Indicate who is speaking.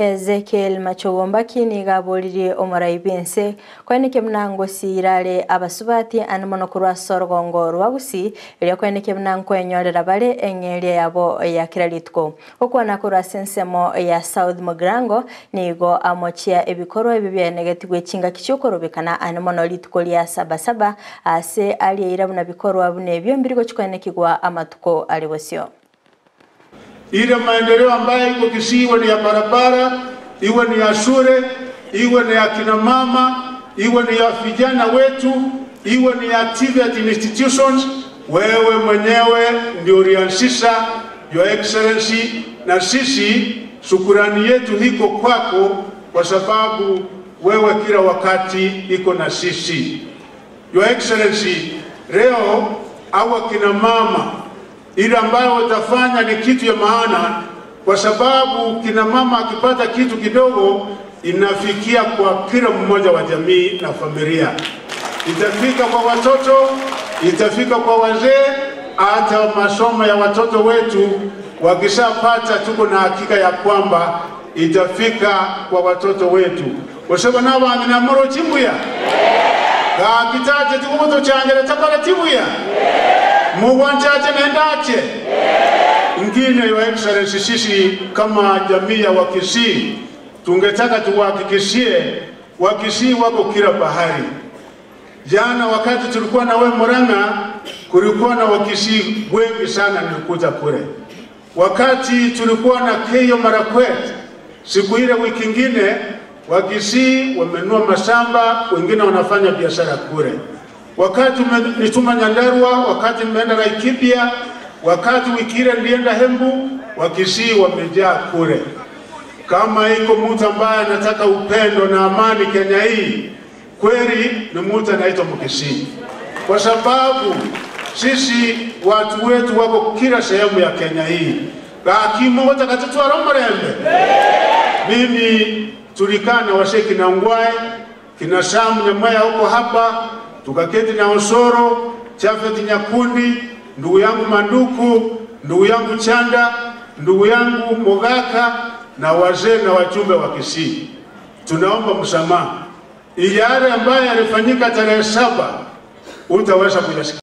Speaker 1: Ezekiel Machogu mbakini gabolire omuraibense kweneke mnango sirale abasubati anomono kurwa sorgongo rwa Gusii ile kweneke mnango enyorera bale engelia yabo ya kiralitko okwana kurwa sensemo ya South Mugrango nigo amochia ebikorwa ebibye negativwe chinga kichokorobekana anomono litko lya 77 ase ali irabuna bikorwa bune byombiriko chikwenekigwa amatuko alibosyo.
Speaker 2: Ile maendeleo ambayo iko Kisii, iwe ni ya barabara, iwe ni ya shule, iwe ni ya kina mama, iwe ni ya vijana wetu, iwe ni ya activity institutions, wewe mwenyewe ndio ulianzisha, Your Excellency, na sisi shukrani yetu hiko kwako kwa sababu wewe kila wakati iko na sisi. Your Excellency, leo hawa kina mama ile ambayo watafanya ni kitu ya maana, kwa sababu kina mama akipata kitu kidogo inafikia kwa kila mmoja wa jamii na familia. Itafika kwa watoto, itafika kwa wazee, hata masomo ya watoto wetu wakishapata tuko na hakika ya kwamba itafika kwa watoto wetu. Kwa sababu nao wanamoro tibuya. Kakitaje tukumoto changere takala tibuya. Muwanchache nendache. Ngine Your Excellency, sisi kama jamii ya Wakisii tungetaka tuwahakikishie Wakisii wako kila bahari. Jana wakati tulikuwa na wewe Murang'a, kulikuwa na Wakisii wengi sana nilikuja kule. Wakati tulikuwa na Keyo Marakwet, siku ile wiki nyingine Wakisii wamenua mashamba, wengine wanafanya biashara kule. Wakati nituma Nyandarua, wakati nimeenda Laikipia, wakati wiki ile nilienda Hembu, Wakisii wamejaa kule. Kama iko mtu ambaye anataka upendo na amani Kenya hii, kweli ni mtu anaitwa Mkisii. Kwa sababu sisi watu wetu wako kila sehemu ya Kenya hii. Lakini wote katatu aromorembe. Mimi tulikaa na washeki na Ngwai, kina Sam Nyamaya huko hapa, tukaketi na Osoro, Chafeti Nyakundi, ndugu yangu Manduku, ndugu yangu Chanda, ndugu yangu Mogaka na wazee na wajumbe wa Kisii. Tunaomba msamaha. Yale ambayo yalifanyika tarehe 7 utaweza kuyasikia.